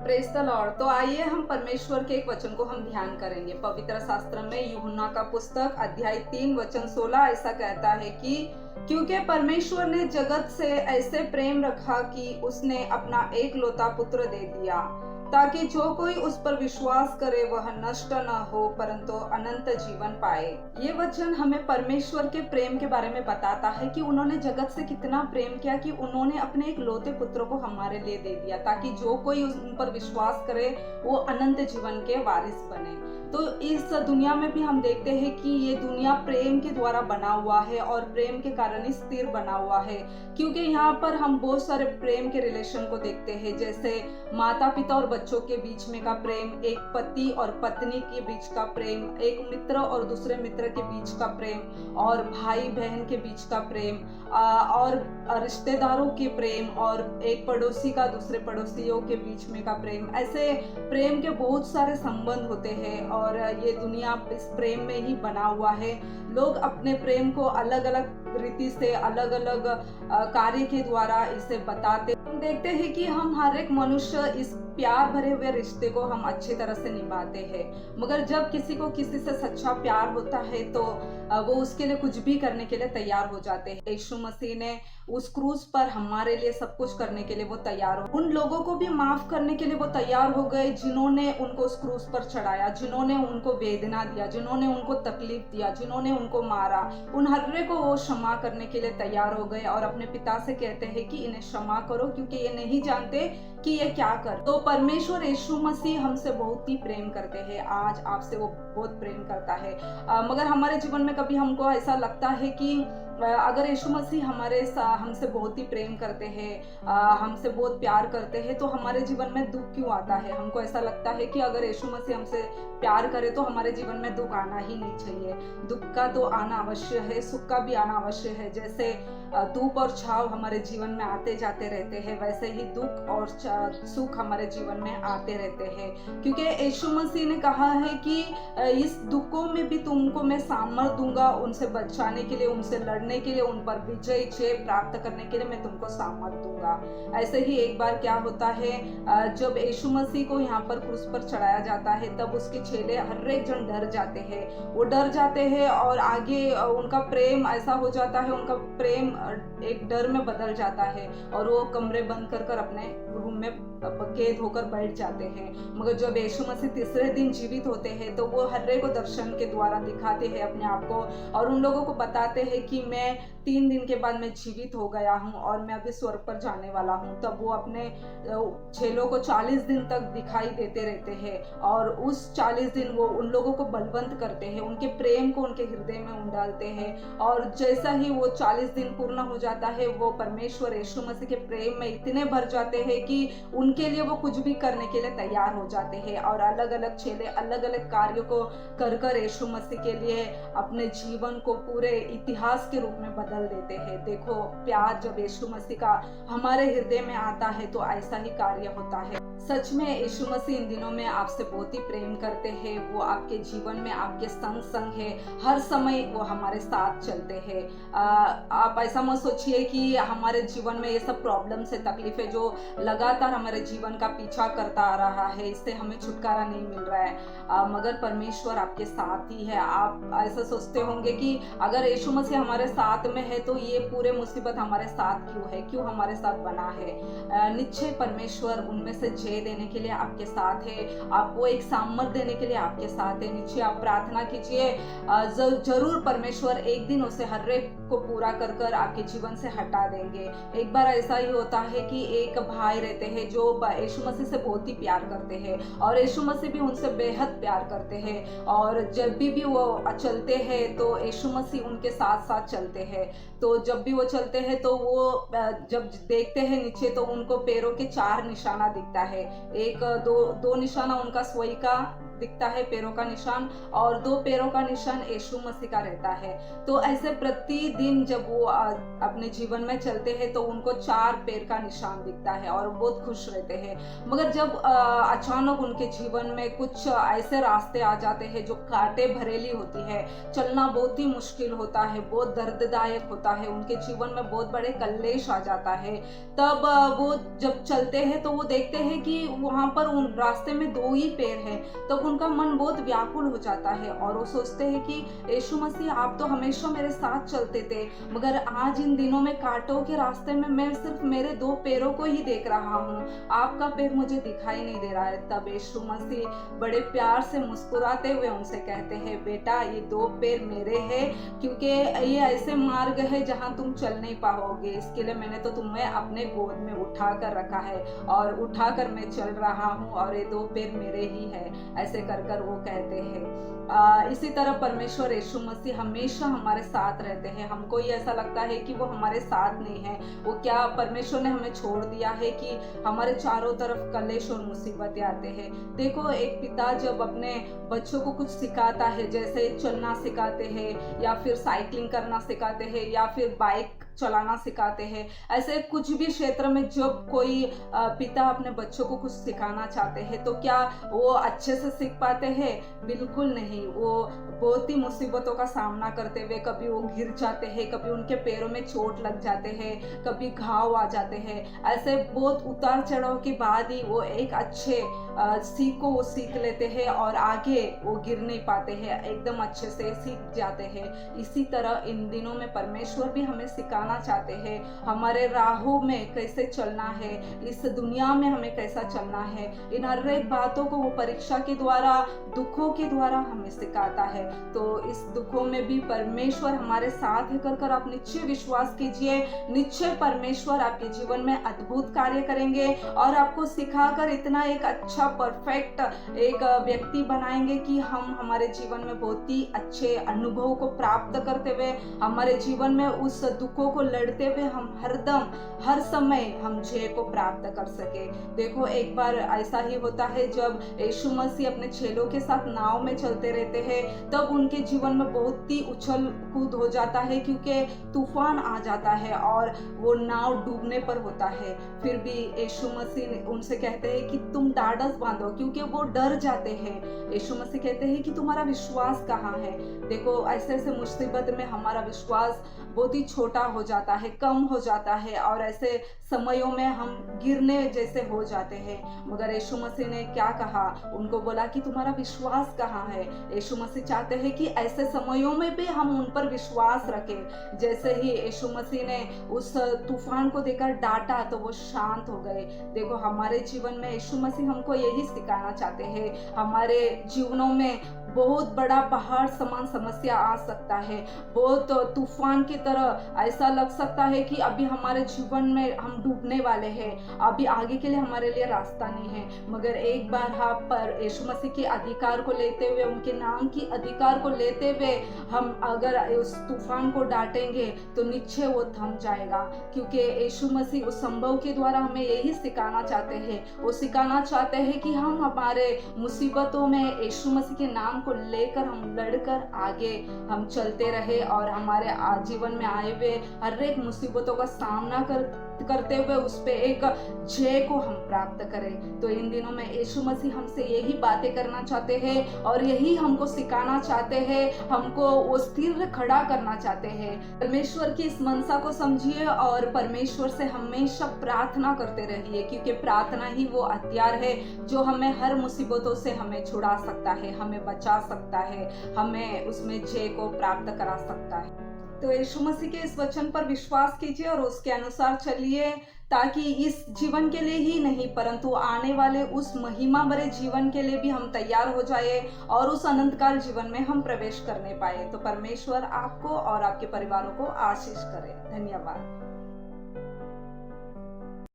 Praise the Lord. तो आइए हम परमेश्वर के एक वचन को हम ध्यान करेंगे। पवित्र शास्त्र में यूहन्ना का पुस्तक अध्याय 3 वचन 16 ऐसा कहता है कि क्योंकि परमेश्वर ने जगत से ऐसे प्रेम रखा कि उसने अपना एकलौता पुत्र दे दिया, ताकि जो कोई उस पर विश्वास करे वह नष्ट न हो परंतु अनंत जीवन पाए। ये वचन हमें परमेश्वर के प्रेम के बारे में बताता है कि उन्होंने जगत से कितना प्रेम किया कि उन्होंने अपने एक लौते पुत्र को हमारे लिए दे दिया, ताकि जो कोई उन पर विश्वास करे वो अनंत जीवन के वारिस बने। तो इस दुनिया में भी हम देखते हैं कि ये दुनिया प्रेम के द्वारा बना हुआ है और प्रेम के कारण ही स्थिर बना हुआ है, क्योंकि यहाँ पर हम बहुत सारे प्रेम के रिलेशन को देखते हैं, जैसे माता पिता और बच्चों के बीच में का प्रेम, एक पति और पत्नी के बीच का प्रेम, एक मित्र और दूसरे मित्र के बीच का प्रेम, और भाई बहन के बीच का प्रेम, और रिश्तेदारों के प्रेम, और एक पड़ोसी का दूसरे पड़ोसियों के बीच में का प्रेम। ऐसे प्रेम के बहुत सारे संबंध होते हैं और ये दुनिया इस प्रेम में ही बना हुआ है। लोग अपने प्रेम को अलग अलग रीति से, अलग अलग कार्य के द्वारा इसे बताते। हम देखते हैं कि हम हर एक मनुष्य इस प्यार भरे हुए रिश्ते को हम अच्छी तरह से निभाते हैं, मगर जब किसी को किसी से सच्चा प्यार होता है तो वो उसके लिए कुछ भी करने के लिए तैयार हो जाते हैं। यीशु मसीह ने उस क्रूस पर हमारे लिए सब कुछ करने के लिए वो तैयार हो, उन लोगों को भी माफ करने के लिए वो तैयार हो गए जिन्होंने उनको उस क्रूस पर चढ़ाया, जिन्होंने उनको वेदना दिया, जिन्होंने उनको तकलीफ दिया, जिन्होंने उनको मारा। उन हर को वो क्षमा करने के लिए तैयार हो गए और अपने पिता से कहते हैं कि इन्हें क्षमा करो क्योंकि ये नहीं जानते कि ये क्या कर। तो परमेश्वर यीशु मसीह हमसे बहुत ही प्रेम करते हैं। आज आपसे वो बहुत प्रेम करता है, मगर हमारे जीवन में कभी हमको ऐसा लगता है कि अगर यीशु मसीह हमसे बहुत ही प्रेम करते हैं, हमसे बहुत प्यार करते हैं, तो हमारे जीवन में दुख क्यों आता है। हमको ऐसा लगता है कि अगर यीशु मसीह हमसे प्यार करे तो हमारे जीवन में दुख आना ही नहीं चाहिए। दुख का तो आना अवश्य है, सुख का भी आना अवश्य है। जैसे धूप और छाव हमारे जीवन में आते जाते रहते हैं, वैसे ही दुख और सुख हमारे जीवन में आते रहते हैं, क्योंकि यीशु मसीह ने कहा है कि इस दुखों में भी तुमको मैं सामर्थ दूंगा, उनसे बचाने के लिए, उनसे लड़ने के लिए, उन पर विजय प्राप्त करने के लिए मैं तुमको सामर्थ दूंगा। ऐसे ही एक बार क्या होता है, जब यीशु मसीह को यहाँ पर क्रूस पर चढ़ाया जाता है तब उसके चेले हर एक जन डर जाते हैं। वो डर जाते हैं और आगे उनका प्रेम ऐसा हो जाता है, उनका प्रेम एक डर में बदल जाता है और वो कमरे बंद कर अपने रूम में कैद होकर बैठ जाते हैं। मगर जब यीशु मसीह तीसरे दिन जीवित होते हैं तो वो हर एक को दर्शन के द्वारा दिखाते हैं अपने आप को और उन लोगों को बताते हैं कि मैं 3 दिन के बाद मैं जीवित हो गया हूँ और मैं अभी स्वर्ग पर जाने वाला हूँ। तब वो अपने चेलों को 40 दिन तक दिखाई देते रहते हैं और उस 40 दिन वो उन लोगों को बलवंत करते हैं, उनके प्रेम को उनके हृदय में उंडालते हैं। और जैसा ही वो 40 दिन पूर्ण हो जाता है, वो परमेश्वर यीशु मसीह के प्रेम में इतने भर जाते हैं कि उनके लिए वो कुछ भी करने के लिए तैयार हो जाते हैं और अलग अलग चेले अलग अलग कार्यों को कर यीशु मसीह के लिए अपने जीवन को पूरे इतिहास के रूप में बदल देते हैं। देखो, प्यार जब यीशु मसीह का हमारे हृदय में आता है तो ऐसा ही कार्य होता है। सच में यीशु मसीह इन दिनों में आपसे बहुत ही प्रेम करते हैं। वो आपके जीवन में आपके संग है, हर समय वो हमारे साथ चलते हैं। आप ऐसा मत सोचिए कि हमारे जीवन में ये सब प्रॉब्लम्स है, तकलीफें जो लगातार हमारे जीवन का पीछा करता आ रहा है, इससे हमें छुटकारा नहीं मिल रहा है, मगर परमेश्वर आपके साथ ही है। आप ऐसा सोचते होंगे कि अगर यीशु मसीह हमारे साथ में है तो ये पूरे मुसीबत हमारे साथ क्यों है, क्यों हमारे साथ बना है। निश्चय परमेश्वर उनमें से जय देने के लिए आपके साथ है, आपको एक सामर्थ देने के लिए आपके साथ है। निश्चय आप प्रार्थना कीजिए, जरूर परमेश्वर एक दिन उसे हर एक को पूरा कर आपके जीवन से हटा देंगे। एक बार ऐसा ही होता है कि एक भाई रहते हैं जो यीशु मसीह से बहुत ही प्यार करते हैं और यीशु मसीह भी उनसे बेहद प्यार करते हैं, और जब भी वो चलते हैं तो यीशु मसीह उनके साथ साथ चलते हैं। तो जब भी वो चलते हैं तो वो जब देखते हैं नीचे तो उनको पैरों के 4 निशाना दिखता है। एक दो निशाना उनका सोई का दिखता है पैरों का निशान, और 2 पैरों का निशान यीशु मसीह का रहता है। तो ऐसे प्रतिदिन जब वो अपने जीवन में चलते हैं तो उनको 4 पैर का निशान दिखता है और बहुत खुश रहते हैं। मगर जब अचानक उनके जीवन में कुछ ऐसे रास्ते आ जाते हैं जो कांटे भरेली होती है, चलना बहुत ही मुश्किल होता है, बहुत दर्ददायक होता है, उनके जीवन में बहुत बड़े कलेश आ जाता है, तब वो जब चलते हैं तो वो देखते हैं कि वहां पर उन रास्ते में 2 ही पैर है। तब उनका मन बहुत व्याकुल हो जाता है और वो सोचते हैं कि यीशु मसीह आप तो हमेशा मेरे साथ चलते थे, मगर आज इन दिनों में कांटों के रास्ते में मैं सिर्फ मेरे 2 पैरों को ही देख रहा हूँ, आपका पैर मुझे दिखाई नहीं दे रहा है। तब यीशु मसीह बड़े प्यार से मुस्कुराते हुए उनसे कहते हैं, बेटा ये 2 पैर मेरे हैं, क्योंकि ये ऐसे मार्ग है जहाँ तुम चल नहीं पाओगे, इसके लिए मैंने तो तुम्हें अपने गोद में उठा कर रखा है और उठा कर मैं चल रहा हूँ और ये 2 पैर मेरे ही है। ऐसे कर कर वो कहते हैं। इसी तरह परमेश्वर यीशु मसीह हमेशा हमारे साथ रहते हैं। हमको ये ऐसा लगता है कि वो हमारे साथ नहीं है, वो क्या परमेश्वर ने हमें छोड़ दिया है कि हमारे चारों तरफ कलेश और मुसीबतें आते हैं। देखो, एक पिता जब अपने बच्चों को कुछ सिखाता है, जैसे चलना सिखाते हैं या फिर साइकिलिंग करना सिखाते हैं या फिर बाइक चलाना सिखाते हैं, ऐसे कुछ भी क्षेत्र में जब कोई पिता अपने बच्चों को कुछ सिखाना चाहते हैं तो क्या वो अच्छे से सीख पाते हैं? बिल्कुल नहीं। वो बहुत ही मुसीबतों का सामना करते हुए कभी वो गिर जाते हैं, कभी उनके पैरों में चोट लग जाते हैं, कभी घाव आ जाते हैं। ऐसे बहुत उतार चढ़ाव के बाद ही वो एक अच्छे सीख को वो सीख लेते हैं और आगे वो गिर नहीं पाते हैं, एकदम अच्छे से सीख जाते हैं। इसी तरह इन दिनों में परमेश्वर भी हमें सिखाना चाहते हैं, हमारे राहों में कैसे चलना है, इस दुनिया में हमें कैसा चलना है। इन हर एक बातों को वो परीक्षा के द्वारा, दुखों के द्वारा हमें सिखाता है। तो इस दुखों में भी परमेश्वर हमारे साथ है कर आप निश्चय विश्वास कीजिए, निश्चय परमेश्वर आपके जीवन में अद्भुत कार्य करेंगे और आपको सिखाकर इतना एक अच्छा परफेक्ट एक व्यक्ति बनाएंगे कि हम हमारे जीवन में बहुत ही अच्छे अनुभव को प्राप्त करते हुए, हमारे जीवन में उस दुखों को लड़ते हुए हम हरदम हर समय हम जय को प्राप्त कर सके। देखो, एक बार ऐसा ही होता है जब यीशु मसीह अपने चेलों के साथ नाव में चलते रहते हैं, तब उनके जीवन में बहुत ही उछल कूद हो जाता है क्योंकि तूफान आ जाता है और वो नाव डूबने पर होता है। फिर भी यीशु मसीह उनसे कहते हैं कि तुम ढाढ़स बांधो, क्योंकि वो डर जाते हैं। यीशु मसीह कहते हैं कि तुम्हारा विश्वास कहाँ है। देखो, ऐसे ऐसे मुसीबत में हमारा विश्वास बहुत ही छोटा हो जाता है, कम हो जाता है और ऐसे समयों में हम गिरने जैसे हो जाते हैं। मगर यीशु मसीह ने क्या कहा? उनको बोला कि तुम्हारा विश्वास कहाँ है। यीशु मसीह चाहते हैं कि ऐसे समयों में भी हम उन पर विश्वास रखें। जैसे ही यीशु मसीह ने उस तूफान को देखकर डांटा तो वो शांत हो गए। देखो, हमारे जीवन में यीशु मसीह हमको यही सिखाना चाहते हैं। हमारे जीवनों में बहुत बड़ा पहाड़ समान समस्या आ सकता है, बहुत तूफान की तरह ऐसा लग सकता है कि अभी हमारे जीवन में हम डूबने वाले हैं, अभी आगे के लिए हमारे लिए रास्ता नहीं है। मगर एक बार हम पर यीशु मसीह के अधिकार को लेते हुए, उनके नाम की अधिकार को लेते हुए हम अगर उस तूफान को डांटेंगे तो निश्चय वो थम जाएगा, क्योंकि यीशु मसीह उस संभव के द्वारा हमें यही सिखाना चाहते हैं। वो सिखाना चाहते हैं कि हम हमारे मुसीबतों में यीशु मसीह के नाम को लेकर हम लड़कर आगे हम चलते रहे और हमारे जीवन में आए हुए हर एक मुसीबतों का सामना करते हुए उस पे एक जय को हम प्राप्त करें। तो इन दिनों में यीशु मसीह हमसे यही बातें करना चाहते हैं और यही हमको सिखाना चाहते हैं, हमको वो स्थिर खड़ा करना चाहते हैं। परमेश्वर की इस मनसा को समझिए और परमेश्वर से हमेशा प्रार्थना करते रहिए, क्योंकि प्रार्थना ही वो हथियार है जो हमें हर मुसीबतों से हमें छुड़ा सकता है, हमें बचा सकता है, हमें उसमें जय को प्राप्त करा सकता है। तो यीशु मसीह के इस वचन पर विश्वास कीजिए और उसके अनुसार चलिए, ताकि इस जीवन के लिए ही नहीं परंतु आने वाले उस महिमा भरे जीवन के लिए भी हम तैयार हो जाए और उस अनंतकाल जीवन में हम प्रवेश करने पाए। तो परमेश्वर आपको और आपके परिवारों को आशीष करे। धन्यवाद।